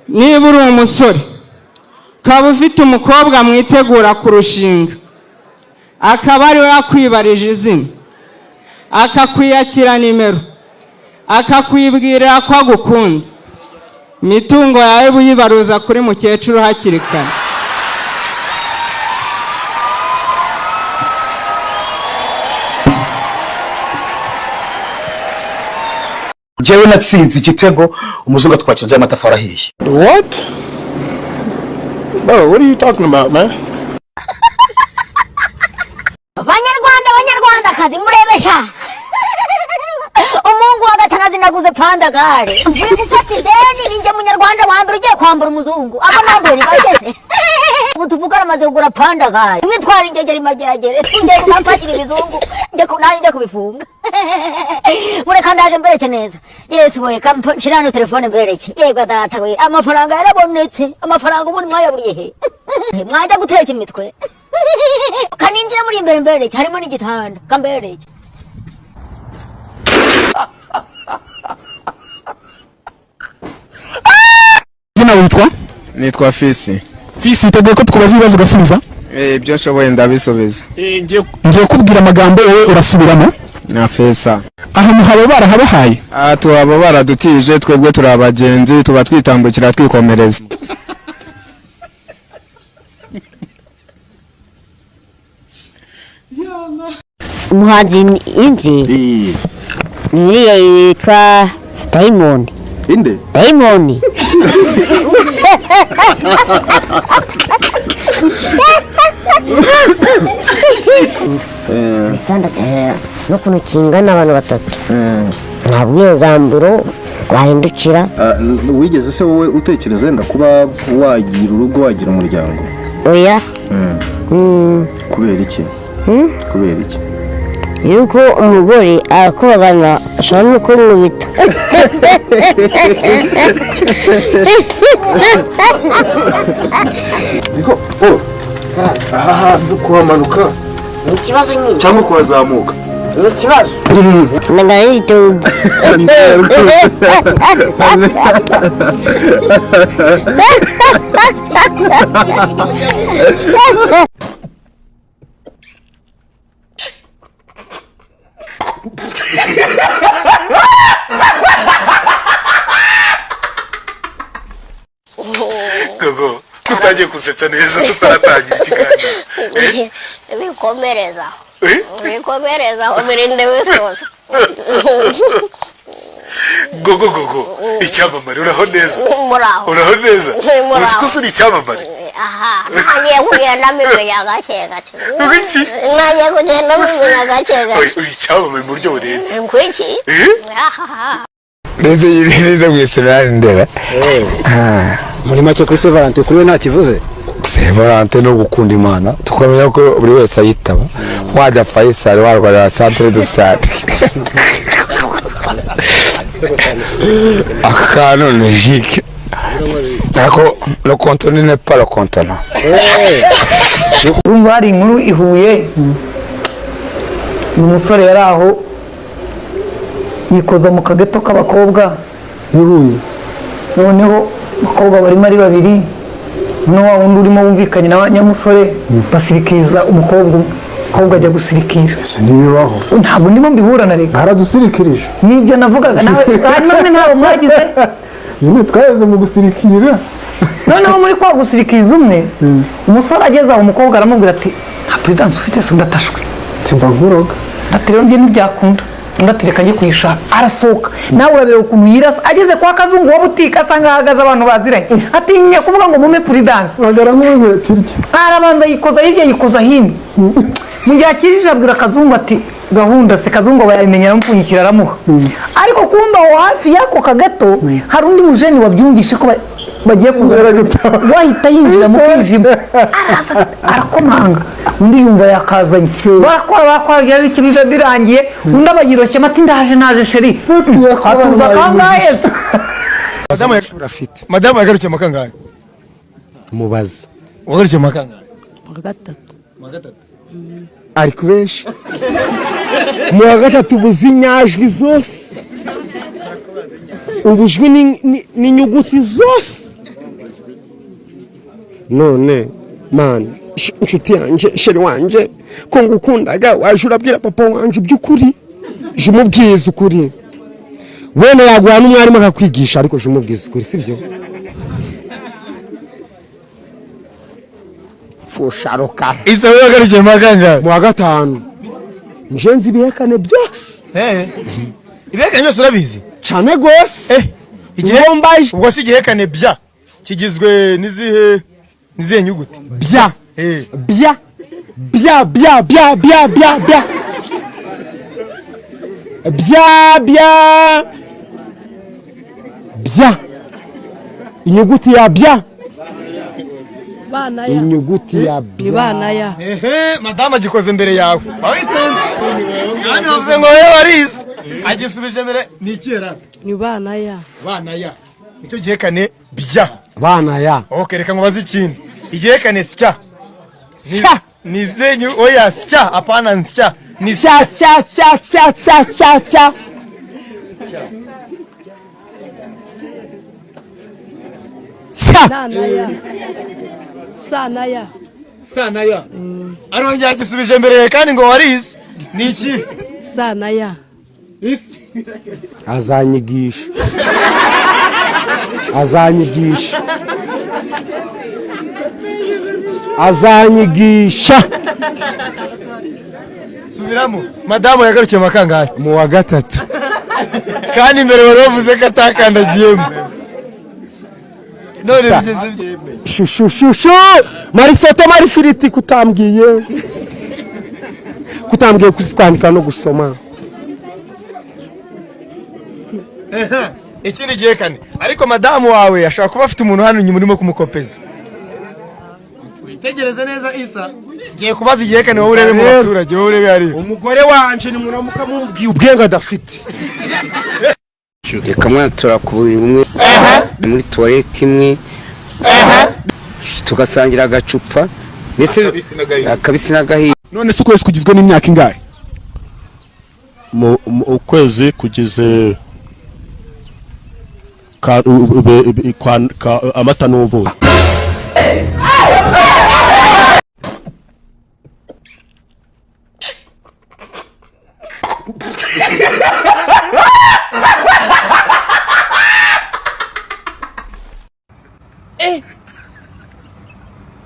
niba uri umusore ukaba ufite umukobwa mwitegura kurushinga akaba ari we akwibarije izina akakwiyakira nimero akakwibwirira ko agukunda, imitungo yawe buyibaruza kuri mukecuru hakiri kare. Jewe natsinze igitego umuzungu atwakije amatafari ahiye. What? Bro, what are you talking about, man? Banyarwanda kazi murebesha. Umungu wa gatanazi naguze panda gare. Mvuye gufata ideni ninjye munyarwanda wa mbere ugiye kwambura umuzungu. Aba nabwo ni bageze. Utuvugana maze kugura panda gare. Mwitwara ingegeri mageragere. Tungiye kumpatira ibizungu. Njye kubifunga. Mureka ndaje mbereke neza. Yesu we kampashirano telefone mbereke. Yego data we amafaranga yarabonetse. Amafaranga ubu mwayaburiye he? Mwajya guteka imitwe. Kaninjira muri imbere mbereke harimo n'igitanda. Kambereke. Zina witwa? Nitwa Fisi. Fisi, utagiye ko tukubaza ibibazo ugasubiza? Ibyo nshoboye ndabisubiza. Ngiye kubwira amagambo wowe urasubiramo. Na Fesa. Ahantu haba barahabahaye? Tuhaba baradutije, twebwe turi abagenzi, tuba twitambukira twikomereza. Umuhanzi inzi niriya yitwa Diamond. Inde? Diamond. No kuno kingana abantu batatu. Ntabwo gambiro wahindukira. Wigeze se wowe utekereza wenda kuba wagira urugo wagira umuryango? Oya. Kubera iki? Kubera iki? Yuko umugore akubagana ashobora no kumubita. Niko aha kuhamanuka Ni ikibazo nyine cyangwa kuhazamuka? Ni ikibazo Nagahito. Gogo, tutagiye kusetsa neza tutaratangira ikiganiro. Bikomereza. Bikomereza umirinde wisoza. Gogo, icyamamare uraho neza? Muraho. Uraho neza? Uzi ko uri icyamamare? Aha, nagiye kugenda mbimenya gake gake. Ubiki? Nagiye kugenda mbimenya gake gake. Uri icyamamare mu buryo burenze. Nkwiki? Aha. Neze mwisemerari ndera. Muri make kuri Saint Valentin kuri we nta kivuze. Saint Valentin no gukunda Imana. Tukamenya ko buri wese ayitaba. Wajya Faisal warwara centre de santé. Akano logique. D'accord, le contenu n'est pas le contenant. Urumva hari inkuru ihuye umusore yari aho yikoza mu kageto k'abakobwa Ihuye. noneho abakobwa barimo ari babiri wa wundi urimo wumvikanye na nyamusore basirikiza umukobwa ajya gusirikira. Se nibibaho. Ntabwo ndimo mbiburana reka. Haradusirikirije. Nibyo navugaga nawe none ntawe mwagize. Nyine twaheze mu gusirikira. Noneho muri kwa gusirikiza umwe umusore ageze aho umukobwa aramubwira ati "Prudence ufite se ndatashwe." Timba nkuroga. Ati rero njye ntibyakunda. Ndatereka njye kwishaka arasohoka nawe urabera ukuntu yirasa ageze kwa kazungu wa butike asanga hagaze abantu baziranye atinya kuvuga ngo mume Prudence bagara nk'umwe tirye arabanza yikoza hirya yikoza hino mu gihe akirije abwira kazungu ati gahunda se kazungu bayimenyera mpfunyikira aramuha ariko kumba hafi yako kagato hari undi mujeni wabyumvishe ko bagiye kuzara wahita yinjira mu kwijima arakomanga undi yumva yakazanye barakora yabikirije birangiye undi abayiroshye mati naje sheri atuza kangaheza Madame yagarukiye makangahe? Mubaza. Wagarukiye makangahe? Magatatu. Ari kubeshi. Mu gatatu buzinyajwi zose. Ubujwi ni nyuguti zose. none man inshuti yanjye sheri wanje ko ngukundaga waje urabwira papa wanje by'ukuri je mubwiza ukuri wene yaguha n'umwarimu akakwigisha ariko je mubwiza ukuri sibyo fusharoka isa we wagarukiye mu kangahe? mu wa gatanu nje nzi ibihekane byose ibihekane byose urabizi cyane gose igihombaje ubwo si igihekane bya kigizwe nizihe nyuguti bya bya bya bya bya bya bya bya bya bya bya inyuguti ya bya bana ya inyuguti ya bya bana ya madama agikoze mbere yawe wawitonze kandi wavuze ngo wowe warize agisubije mbere ni ikera ni bana ya nicyo gihekane bya bana ya okay reka nkubaze ikindi igihekane sya sya ni zenyu oya sya hapana sya ni sya sya sya sya sya sya sya sya nana ya sana ya sana ya arongera agisubije mbere kandi ngo warize ni iki sana ya azanyigisha azanyigisha azanyigisha subiramo madamu yagarukiye mu kangahe? mu wa gatatu kandi mbere wari wavuze ko atakandagiyemo none bigenze shushushushu marisote marisiriti kutambwiye kwandika no gusoma ikindi gihekane ariko madamu wawe ashobora kuba afite umuntu hano inyuma urimo kumukopeza witegereze neza isa ngiye kubaza igihekane wowe urebe mu baturage wowe urebe hariya umugore wanje ni muramuka mubwiye ubwenge adafite reka mwana turakubura umwe muri toilette imwe tugasangira agacupa ndetse akabisi n'agahiye. none se ukwezi kugizwe n'imyaka ingahe? ukwezi kugize amata n'ubuki.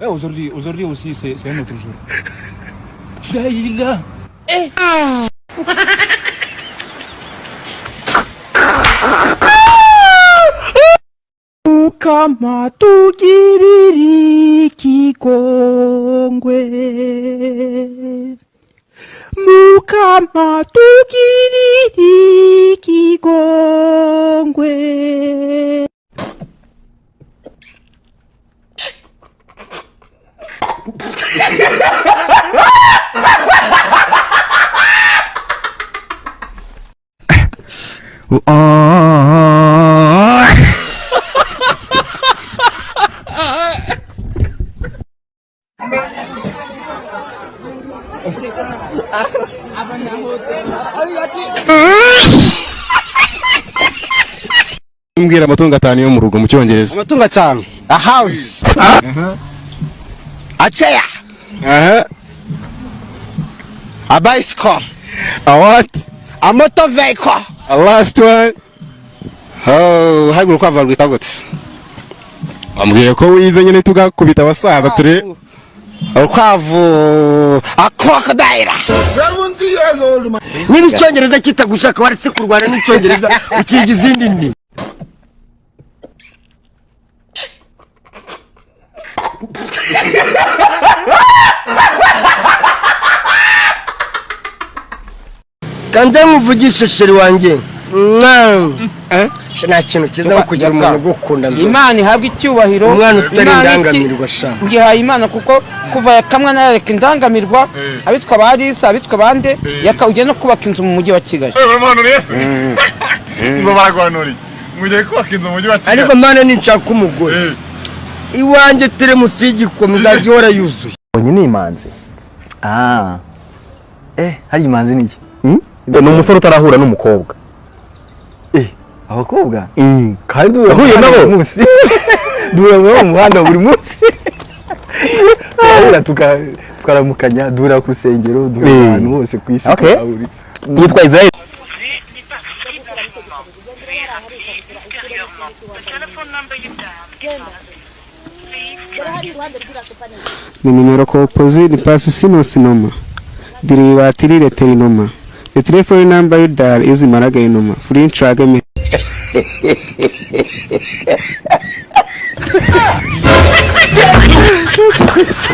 Aujourd'hui aussi c'est un autre jour. Là il est là. Kama tugiriri kikongwe Mukama tugiriri kikongwe Mbwira amatungo atanu yo mu rugo mu cyongereza. amatungo atanu a house a chair a bicycle A what? a motor vehicle A last one. haguruka ava rwita gute Ambwiye ko wize nyine tugakubita abasaza ture. urukwavu a crocodile niba icyongereza kitagushaka waretse kurwana n'icyongereza ukiga izindi ndimi kandi muvugisha sheri wanjye nta kintu cyiza nko kugira umuntu ugukunda Imana ihabwa icyubahiro umwana utari indangamirwa sha ngihaye Imana kuko kuva yakamwa nareka indangamirwa abitwa barisa abitwa bande yakawugiye no kubaka inzu mu mujyi wa Kigali Mwana Yesu. Ngo baragwanuri. Mugiye kubaka inzu mu mujyi wa Kigali. ariko mana ninshaka umugore iwanjye teremusi y'igikomeza gihora yuzuye Bonye ni imanzi. hari imanzi niki? Ni umusore utarahura n'umukobwa. Abakobwa? Kandi duhuye nabo. Duhura mu muhanda buri munsi. tukaramukanya duhura ku rusengero duhura ahantu hose ku isi. Okay. Yitwa Israel. Ni numero composé ni passe sinoma. Derivati reterinoma. The telephone number you dial is maragainoma. Free track me.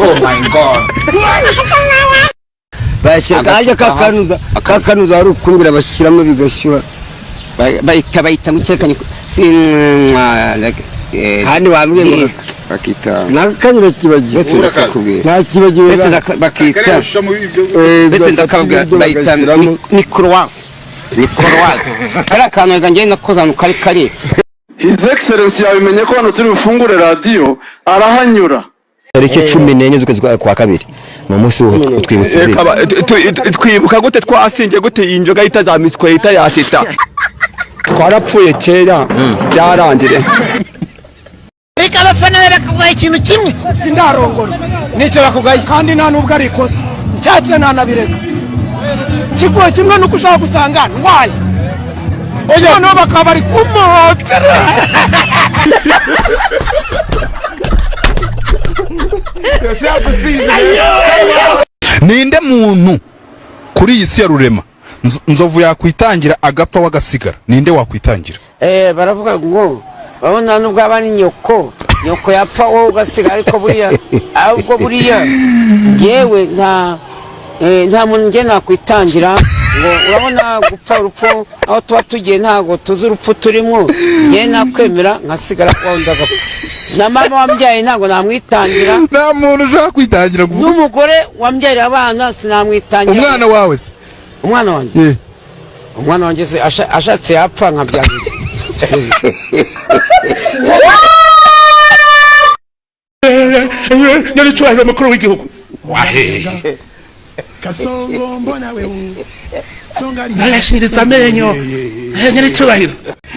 Oh my god. Bashaka kakanuza ari ukumbira bashikiramo bigashyura. Bayita mu cyekanye. Kandi wambwiye ngo bakita nakanyura kibagiwe nta kibagiwe bakita betse ndakabwa bayita ni croissant kara kantu ganje nakozana kari His Excellency yabimenye ko hano turi bufungure radio arahanyura. Tariki 14 z'ukwezi kwa kabiri ni umunsi utwibutse twibuka gute twasinge gute injoga itazamiswe itayasita twarapfuye kera byarangire. Reka abafana bakavuga ikintu kimwe sindarongora Nicyo bakugaye kandi nta nubwo ari ikosa nshatse nanabireka kikuwe kimwe nuko ushaka gusanga ndwaye oya no bakaba bari kumuhotera Ninde muntu kuri iyi si ya rurema nzovu yakwitangira agapfa wagasigara ninde wakwitangira? Baravuga ngo babona nubwo abani nyoko yapfa wowe ugasigara ariko buriya ahubwo buriya yewe nta muntu nge nakwitangira ngo urabona gupfa urupfu aho tuba tugiye ntago tuzi urupfu turimo nge nakwemera nkasigara kwa ndagapfa na mama wambyaye ntago namwitangira Nta muntu ushaka kwitangira kuvuga n'umugore wambyaye abana sinamwitangira. Umwana wawe se? Umwana wanjye umwana wanjye se ashatse yapfa nkabyanga Nyari cyubahiro mukuru w'igihugu wahe Kasongo mbona wewe Songari Nalashiriza amenyo Nyari cyubahiro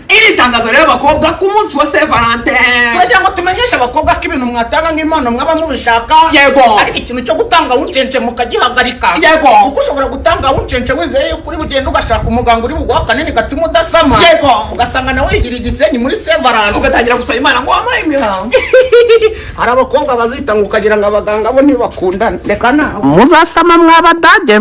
Iri tangazo rero bakobwa ku munsi wa Saint Valentin turagira ngo tumenyeshe abakobwa ko ibintu mwatanga nk'impano mwaba mubishaka yego ariko ikintu cyo gutanga uncence mukagihagarika yego kuko ushobora gutanga uncence wizeye kuri bugenda ugashaka umuganga uri bugwa kanini gatuma udasama yego ugasanga nawe yigira igisenyi muri Saint Valentin ugatangira gusaba Imana ngo wamaye imihango hari abakobwa bazitanga ukagira ngo abaganga bo ntibakundana reka nawe muzasama mwabadage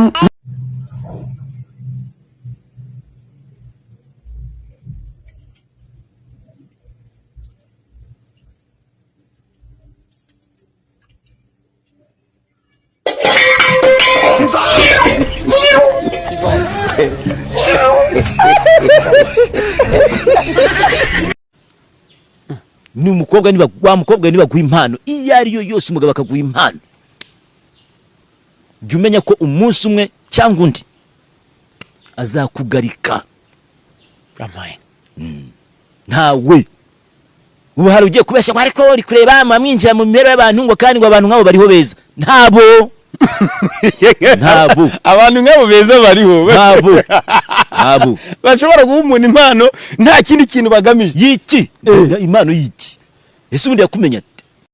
ni umukobwa wa mukobwa niba guha impano iyo ari yo yose umugabo akaguha impano jya umenya ko umunsi umwe cyangwa undi azakugarika ntawe ubu hari ugiye kubeshya ngo ariko uri kureba mwinjira mu mibereho y'abantu ngo kandi ngo abantu nk'abo bariho beza ntabo abantu nk'abo beza bariho ntabo bashobora guha umuntu impano nta kindi kintu bagamije yiki impano yiki ese ubundi yakumenya